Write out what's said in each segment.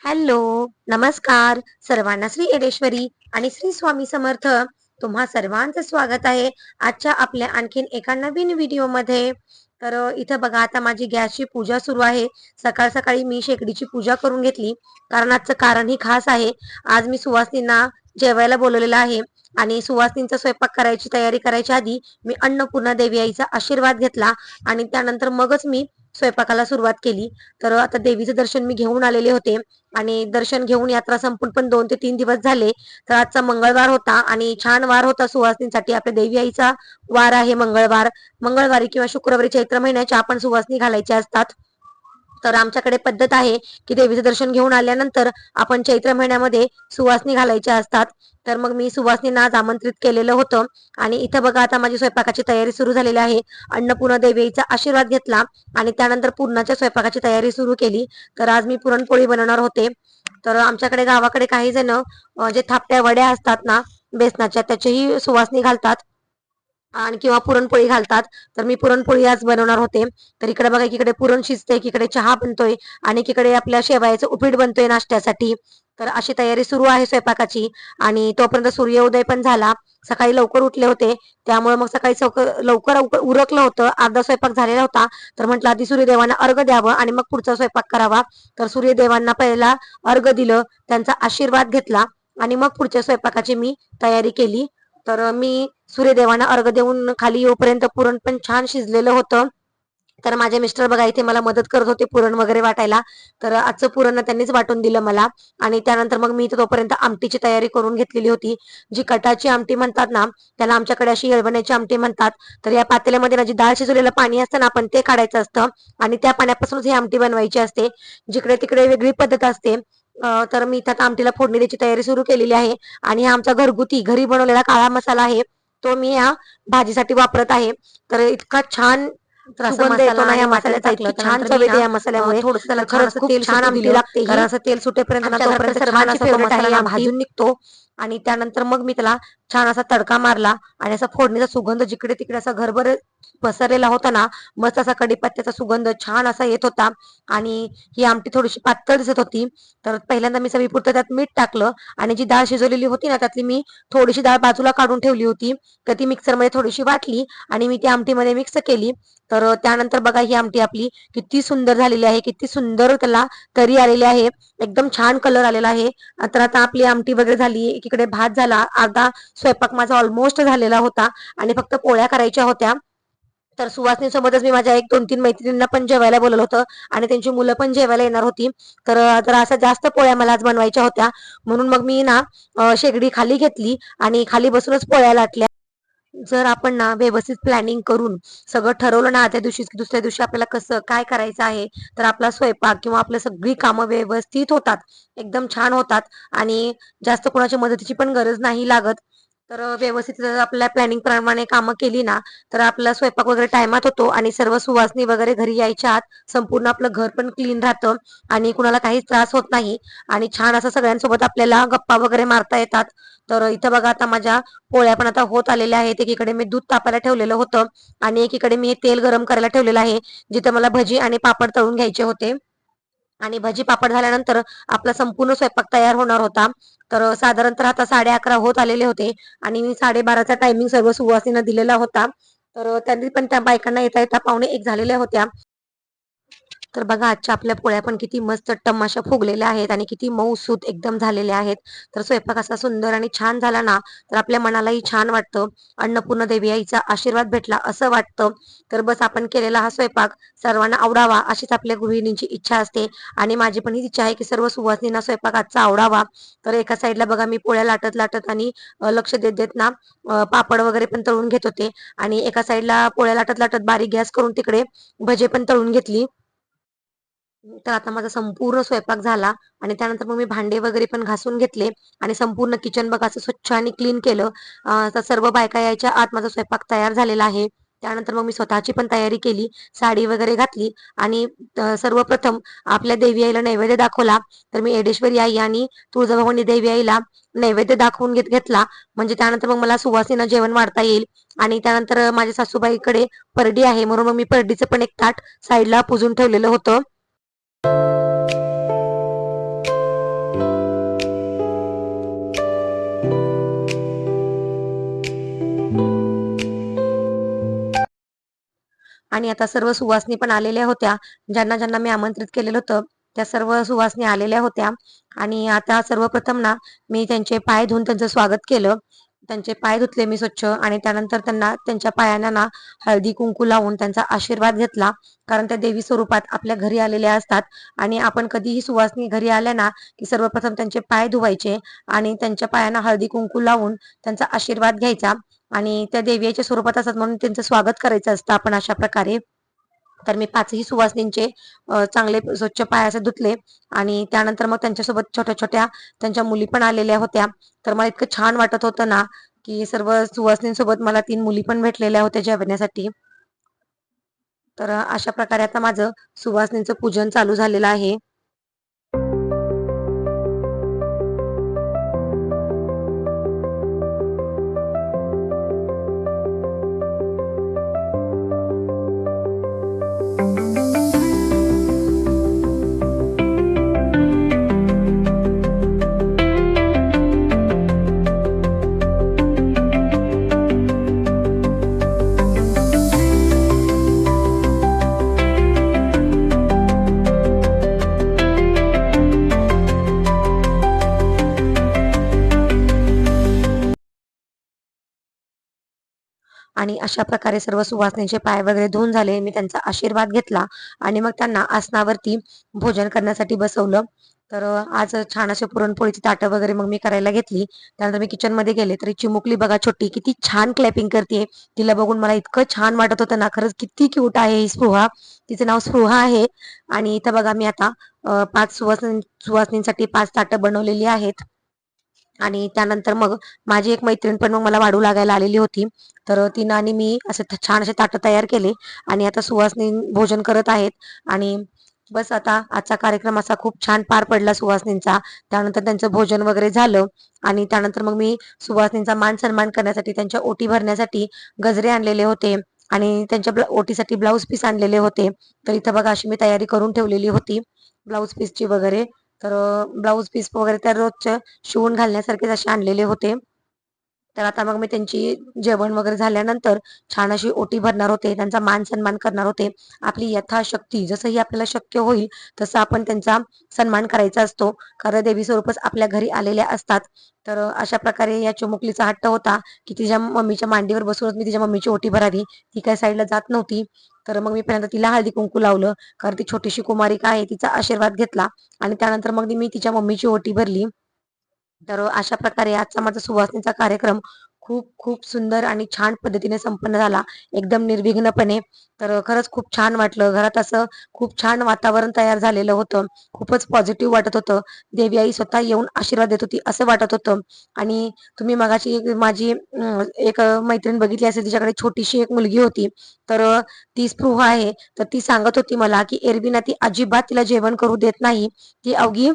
Hello, नमस्कार. सर्वांना श्री येडेश्वरी आणि श्री स्वामी समर्थ. तुम्हा सर्वांचं स्वागत आहे आजच्या आपल्या आणखीन एका नवीन व्हिडिओमध्ये. तर इथं बघा, आता माझी गॅसची पूजा सुरू आहे. सकाळ सकाळी मी शेगडीची पूजा करून घेतली, कारण आजचं कारण ही खास आहे. आज मी सुवासिनींना जेवायला बोलवलेलं आहे आणि सुवासिनींचा स्वयंपाक करायची तयारी करायच्या आधी मी अन्नपूर्णा देवी आईचा आशीर्वाद घेतला आणि त्यानंतर मगच मी स्वयंपाकाला सुरुवात केली. तर आता देवीचं दर्शन मी घेऊन आलेले होते आणि दर्शन घेऊन यात्रा संपून पण 2 ते 3 दिवस झाले. तर आजचा मंगळवार होता आणि छान वार होता सुवासिनींसाठी. आपल्या देवी आईचा वार आहे मंगळवार. मंगळवारी किंवा शुक्रवारी चैत्र महिन्याच्या आपण सुवासिनी घालायच्या असतात. तर आमच्याकडे पद्धत आहे की देवीचं दर्शन घेऊन आल्यानंतर आपण चैत्र महिन्यामध्ये सुवासिनी घालायच्या असतात. तर मग मी सुवासिनींना आज आमंत्रित केलेलं होतं आणि इथं बघा, आता माझी स्वयंपाकाची तयारी सुरू झालेली आहे. अन्नपूर्णा देवीचा आशीर्वाद घेतला आणि त्यानंतर पुरणाच्या स्वयंपाकाची तयारी सुरू केली. तर आज मी पुरणपोळी बनवणार होते. तर आमच्याकडे गावाकडे काही जण जे थापट्या वड्या असतात ना बेसनाच्या, त्याच्याही सुवासिनी घालतात आणि किंवा पुरणपोळी घालतात. तर मी पुरणपोळी आज बनवणार होते. तर इकडे बघा, एकीकडे पुरण शिजते, एकीकडे चहा बनतोय आणि एकीकडे आपल्या शेवयाचं उपीट बनतोय नाश्त्यासाठी. तर अशी तयारी सुरू आहे स्वयंपाकाची आणि तोपर्यंत सूर्योदय पण झाला. सकाळी लवकर उठले होते, त्यामुळे मग सकाळी लवकर उरकलं होतं. अर्धा स्वयंपाक झालेला होता. तर म्हटलं आधी सूर्यदेवांना अर्घ द्यावं आणि मग पुढचा स्वयंपाक करावा. तर सूर्यदेवांना पहिला अर्घ दिलं, त्यांचा आशीर्वाद घेतला आणि मग पुढच्या स्वयंपाकाची मी तयारी केली. तर मी सूर्यदेवांना अर्घ देऊन खाली येऊपर्यंत पुरण पण छान शिजलेलं होतं. तर माझे मिस्टर बघा इथे मला मदत करत होते पुरण वगैरे वाटायला. तर आजचं पुरण त्यांनीच वाटून दिलं मला आणि त्यानंतर मग मी इथं तोपर्यंत आमटीची तयारी करून घेतलेली होती. जी कटाची आमटी म्हणतात ना, त्याला आमच्याकडे अशी येळवण्याची आमटी म्हणतात. तर या पातेल्यामध्ये ना जी डाळ शिजवलेलं पाणी असतं ना, आपण ते काढायचं असतं आणि त्या पाण्यापासूनच ही आमटी बनवायची असते. जिकडे तिकडे वेगळी पद्धत असते. तर मी इथं आमटीला फोडणी द्यायची तयारी सुरू केलेली आहे आणि हा आमचा घरगुती घरी बनवलेला काळा मसाला आहे. तो मी या भाजीसाठी वापरत आहे. तर इतका छान सुगंध येतो ना या मसाल्याचा, इतकी छान चव येते या मसाल्यामुळे. तर खरंच खूप छान आमटी लागते. कारण असं तेल सुटेपर्यंत ना तोपर्यंत छान असा तो मसाला ना भाजून निघतो आणि त्यानंतर मग मी त्याला छान असा तडका मारला आणि असा फोडणीचा सुगंध जिकडे तिकडे असा घरभर पसरलेला होता ना, मस्त असा कढीपत्त्याचा सुगंध छान असा येत होता आणि ही आमटी थोडीशी पातळ दिसत होती. तर पहिल्यांदा मी चवीपुरतं त्यात मीठ टाकलं आणि जी डाळ शिजवलेली होती ना, त्यातली मी थोडीशी डाळ बाजूला काढून ठेवली होती. तर ती मिक्सरमध्ये थोडीशी वाटली आणि मी ती आमटीमध्ये मिक्स केली. तर त्यानंतर बघा, ही आमटी आपली किती सुंदर झालेली आहे, किती सुंदर त्याला तरी आलेली आहे, एकदम छान कलर आलेला आहे. तर आता आपली आमटी वगैरे झाली, एकीकडे भात झाला, अर्धा स्वयंपाक माझा ऑलमोस्ट झालेला होता आणि फक्त पोळ्या करायच्या होत्या. तर सुवासिनीसोबतच मी माझ्या 1-2-3 मैत्रिणींना पण जेवायला बोलवलं होतं आणि त्यांची मुलं पण जेवायला येणार होती. तर तर अशा जास्त पोळ्या मला आज बनवायच्या होत्या. म्हणून मग मी ना शेगडी खाली घेतली आणि खाली बसूनच पोळ्या लाटल्या. जर आपण ना व्यवस्थित प्लॅनिंग करून सगळं ठरवलं ना त्या दिवशी की दुसऱ्या दिवशी आपल्याला कसं काय करायचं आहे, तर आपला स्वयंपाक किंवा आपल्या सगळी कामं व्यवस्थित होतात, एकदम छान होतात आणि जास्त कोणाच्या मदतीची पण गरज नाही लागत. तर व्यवस्थित जर आपल्या प्लॅनिंग प्रमाणे कामं केली ना, तर आपला स्वयंपाक वगैरे टायमात होतो आणि सर्व सुवासनी वगैरे घरी यायच्या आत संपूर्ण आपलं घर पण क्लीन राहतं आणि कुणाला काहीच त्रास होत नाही आणि छान असं सगळ्यांसोबत आपल्याला गप्पा वगैरे मारता येतात. तर इथं बघा, आता माझ्या पोळ्या पण आता होत आलेल्या आहेत. एकीकडे मी दूध तापायला ठेवलेलं होतं आणि एकीकडे मी तेल गरम करायला ठेवलेलं आहे, जिथं मला भजी आणि पापड तळून घ्यायचे होते. आणि भजी पापड झाल्यानंतर आपला संपूर्ण स्वयंपाक तयार होणार होता. तर साधारणतः आता 11:30 होत आलेले होते आणि मी 12:30चा टायमिंग सर्व सुवासिनींना दिलेला होता. तर त्यांनी पण त्या बायकांना येता येता 12:45 झालेल्या होत्या. तर बघा, आजच्या आपल्या पोळ्या पण किती मस्त टम्म अशा फुगलेल्या आहेत आणि किती मऊसूत एकदम झालेल्या आहेत. तर स्वयंपाक असा सुंदर आणि छान झाला ना, तर आपल्या मनालाही छान वाटतं. अन्नपूर्णा देवी आईचा आशीर्वाद भेटला असं वाटतं. तर बस आपण केलेला हा स्वयंपाक सर्वांना आवडावा अशीच आपल्या गृहिणींची इच्छा असते आणि माझी पण हीच इच्छा आहे की सर्व सुवासिनींना स्वयंपाक आजचा आवडावा. तर एका साईडला बघा, मी पोळ्या लाटत लाटत आणि लक्ष देत देत ना पापड वगैरे पण तळून घेत होते आणि एका साईडला पोळ्या लाटत लाटत बारीक गॅस करून तिकडे भजे पण तळून घेतली. तर आता माझा संपूर्ण स्वयंपाक झाला आणि त्यानंतर मग मी भांडे वगैरे पण घासून घेतले आणि संपूर्ण किचन बघा असं स्वच्छ आणि क्लीन केलं. तर सर्व बायका यायच्या आत माझा स्वयंपाक तयार झालेला आहे. त्यानंतर मग मी स्वतःची पण तयारी केली, साडी वगैरे घातली आणि सर्वप्रथम आपल्या देवी आईला नैवेद्य दाखवला. तर मी येडेश्वरी आई आणि तुळजाभवानी देवी आईला नैवेद्य दाखवून घेतला. म्हणजे त्यानंतर मग मला सुवासिनींना जेवण वाढता येईल आणि त्यानंतर माझ्या सासूबाईकडे परडी आहे, म्हणून मग मी परडीचं पण एक ताट साईडला पुजून ठेवलेलं होतं. आणि आता सर्व सुवासिनी पण आलेल्या होत्या. ज्यांना ज्यांना मी आमंत्रित केलेलं होतं त्या सर्व सुवासिनी आलेल्या होत्या. आणि आता सर्वप्रथम ना मी त्यांचे पाय धुवून त्यांचं स्वागत केलं. त्यांचे पाय धुतले मी स्वच्छ आणि त्यानंतर त्यांना त्यांच्या पायांना ना हळदी कुंकू लावून त्यांचा आशीर्वाद घेतला. कारण त्या देवी स्वरूपात आपल्या घरी आलेल्या असतात आणि आपण कधीही सुवासिनी घरी आल्या ना की सर्वप्रथम त्यांचे पाय धुवायचे आणि त्यांच्या पायांना हळदी कुंकू लावून त्यांचा आशीर्वाद घ्यायचा आणि त्या देवीच्या स्वरूपात असतात म्हणून त्यांचं स्वागत करायचं असतं आपण अशा प्रकारे. तर मी पाचही सुवासिनींचे चांगले स्वच्छ पाय असे धुतले आणि त्यानंतर मग त्यांच्यासोबत छोट्या छोट्या त्यांच्या मुली पण आलेल्या होत्या. तर मला इतकं छान वाटत होतं ना की सर्व सुवासिनींसोबत मला 3 मुली पण भेटलेल्या होत्या जेवण्यासाठी. तर अशा प्रकारे आता माझं सुवासिनींचं पूजन चालू झालेलं आहे. आणि अशा प्रकारे सर्व सुवासिनींचे पाय वगैरे धुवून झाले. मी त्यांचा आशीर्वाद घेतला आणि मग त्यांना आसनावरती भोजन करण्यासाठी बसवलं. तर आज छान असे पुरणपोळीची ताटं वगैरे मग मी करायला घेतली. त्यानंतर मी किचनमध्ये गेले तरी चिमुकली बघा छोटी किती छान क्लॅपिंग करते. तिला बघून मला इतकं छान वाटत होतं ना, खरंच किती क्यूट आहे ही स्पृहा. तिचं नाव स्पृहा आहे. आणि इथं बघा मी आता 5 सुवासिनींसाठी 5 ताटं बनवलेली आहेत. आणि त्यानंतर मग माझी एक मैत्रीण पण मग मला वाढू लागायला आलेली होती. तर तिनं आणि मी असे छान असे ताटं तयार केले आणि आता सुवासिनी भोजन करत आहेत. आणि बस आता आजचा कार्यक्रम असा खूप छान पार पडला सुवासिनींचा. त्यानंतर त्यांचं भोजन वगैरे झालं आणि त्यानंतर मग मी सुवासिनींचा मान सन्मान करण्यासाठी त्यांच्या ओटी भरण्यासाठी गजरे आणलेले होते आणि त्यांच्या ओटीसाठी ब्लाऊज पीस आणलेले होते. तर इथं बघा अशी मी तयारी करून ठेवलेली होती ब्लाऊज पीसची वगैरे. तर ब्लाऊज पीस वगैरे तर रोजचं शिवून घालण्यासारखेच असे आणलेले होते. तर आता मग मी त्यांची जेवण वगैरे झाल्यानंतर छान अशी ओटी भरणार होते. त्यांचा मान सन्मान करणार होते. आपली यथाशक्ती जसंही आपल्याला शक्य होईल तसं आपण त्यांचा सन्मान करायचा असतो. कारण देवी स्वरूपच आपल्या घरी आलेल्या असतात. तर अशा प्रकारे या चिमुकलीचा हट्ट होता की तिच्या मम्मीच्या मांडीवर बसूनच मी तिच्या मम्मीची ओटी भरावी. ती काही साईडला जात नव्हती. तर मग मी पहिल्यांदा तिला हळदी कुंकू लावलं. कारण ती छोटीशी कुमारिका आहे. तिचा आशीर्वाद घेतला आणि त्यानंतर मग मी तिच्या मम्मीची ओटी भरली. तर अशा प्रकारे आजचा माझा सुवासिनीचा कार्यक्रम खूप खूप सुंदर आणि छान पद्धतीने संपन्न झाला. एकदम निर्विघ्नपणे. तर खरंच खूप छान वाटलं. घरात असं खूप छान वातावरण तयार झालेलं होतं. खूपच पॉझिटिव्ह वाटत होतं. देवी आई स्वतः येऊन आशीर्वाद देत होती असं वाटत होतं. आणि तुम्ही मगाशी माझी एक मैत्रीण बघितली असेल तिच्याकडे छोटीशी एक मुलगी होती. तर ती स्पृहा आहे. तर ती सांगत होती मला की एरवी ना ती अजिबात तिला जेवण करू देत नाही. ती अवघी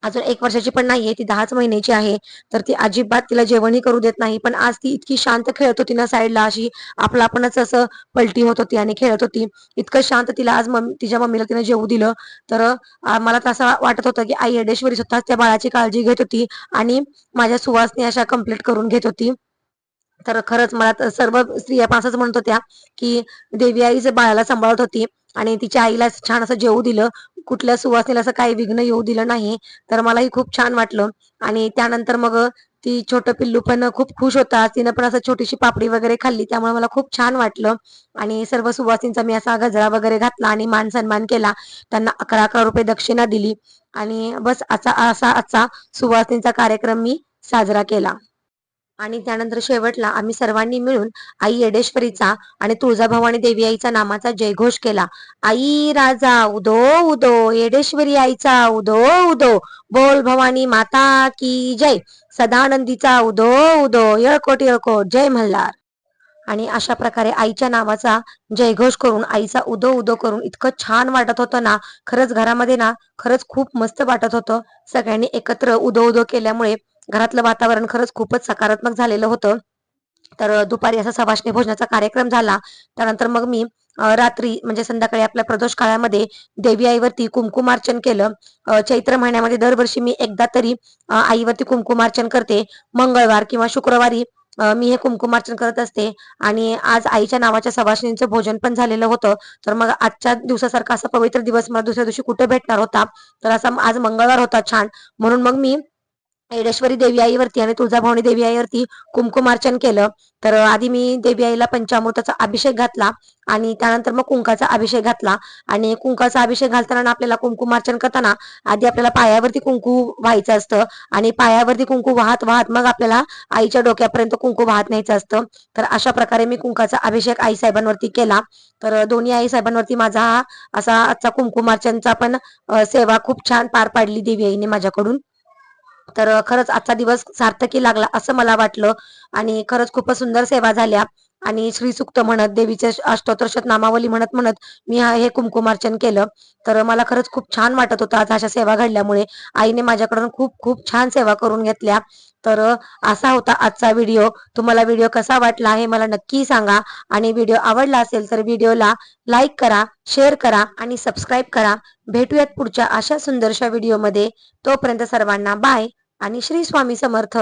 अजून 1 वर्षाची पण नाहीये, ती 10च महिन्याची आहे. तर ती अजिबात तिला जेवणही करू देत नाही. पण आज ती इतकी शांत खेळत होती ना साईडला अशी आपलं आपणच असं पलटी होत होती आणि खेळत होती. इतकं शांत तिला आज तिच्या मम्मीला तिने जेवू दिलं. तर मला तर असं वाटत होतं की आई येडेश्वरी स्वतःच त्या बाळाची काळजी घेत होती आणि माझ्या सुवासिनी अशा कंप्लीट करून घेत होती. तर खरंच मला तर सर्व स्त्रिया पण असंच म्हणत होत्या की देवी आईच बाळाला सांभाळत होती आणि तिच्या आईला छान असं जेवू दिलं. कुठल्या सुवासिनीला असं काही विघ्न येऊ दिलं नाही. तर मलाही खूप छान वाटलं. आणि त्यानंतर मग ती छोटं पिल्लू पण खूप खुश होता. तिनं पण असं छोटीशी पापडी वगैरे खाल्ली. त्यामुळे मला खूप छान वाटलं. आणि सर्व सुवासिनींचा मी असा गजरा वगैरे घातला आणि मान सन्मान केला. त्यांना 11-11 रुपये दक्षिणा दिली आणि बस असा आजचा सुवासिनीचा कार्यक्रम मी साजरा केला. आणि त्यानंतर शेवटला आम्ही सर्वांनी मिळून आई येडेश्वरीचा आणि तुळजाभवानी देवी आईचा नामाचा जयघोष केला. आई राजा उदो उदो, येडेश्वरी आईचा उदो उदो, बोल भवानी माता की जय, सदानंदीचा उदो उदो, येळकोट येळकोट, जय मल्हार. आणि अशा प्रकारे आईच्या नावाचा जयघोष करून आईचा उदो उदो करून इतकं छान वाटत होतं ना. खरंच घरामध्ये ना खरंच खूप मस्त वाटत होतं. सगळ्यांनी एकत्र उदो उदो केल्यामुळे घरातलं वातावरण खरंच खूपच सकारात्मक झालेलं होतं. तर दुपारी असा सवाष्णी भोजनाचा कार्यक्रम झाला. त्यानंतर मग मी रात्री म्हणजे संध्याकाळी आपल्या प्रदोष काळामध्ये देवी आईवरती कुंकुमार्चन केलं. चैत्र महिन्यामध्ये दरवर्षी मी एकदा तरी आईवरती कुंकुमार्चन करते. मंगळवार किंवा शुक्रवारी मी हे कुंकुमार्चन करत असते. आणि आज आईच्या नावाच्या सवासिनींचं भोजन पण झालेलं होतं. तर मग आजच्या दिवसासारखा असा पवित्र दिवस मला दुसऱ्या दिवशी कुठे भेटणार होता. तर असा आज मंगळवार होता छान, म्हणून मग मी येडेश्वरी देवी आईवरती आणि तुळजाभवानी देवी आईवरती कुंकुमार्चन केलं. तर आधी मी देवी आईला पंचामृताचा अभिषेक घातला आणि त्यानंतर मग कुंकाचा अभिषेक घातला. आणि कुंकाचा अभिषेक घालताना आपल्याला कुंकुमार्चन करताना आधी आपल्याला पायावरती कुंकू व्हायचं असतं आणि पायावरती कुंकू वाहत वाहत मग आपल्याला आईच्या डोक्यापर्यंत कुंकू वाहत न्यायचं असतं. तर अशा प्रकारे मी कुंकाचा अभिषेक आई साहेबांवरती केला. तर दोन्ही आई साहेबांवरती माझा हा असा आजचा कुंकुमार्चनचा पण सेवा खूप छान पार पाडली देवी आईने माझ्याकडून. तर खरंच आजचा दिवस सार्थकी लागला असं मला वाटलं. आणि खरंच खूपच सुंदर सेवा झाल्या. आणि श्रीसुक्त म्हणत देवीचे अष्टोत्तर शतनामावली म्हणत म्हणत मी हे कुंकुमार्चन केलं. तर मला खरंच खूप छान वाटत होतं आज अशा सेवा घडल्यामुळे. आईने माझ्याकडून खूप खूप छान सेवा करून घेतल्या. तर असा होता आजचा व्हिडिओ. तुम्हाला व्हिडिओ कसा वाटला हे मला नक्की सांगा. आणि व्हिडिओ आवडला असेल तर व्हिडिओला लाईक करा, शेअर करा आणि सबस्क्राईब करा. भेटूयात पुढच्या अशा सुंदरशा व्हिडिओमध्ये. तोपर्यंत सर्वांना बाय आणि श्री स्वामी समर्थ.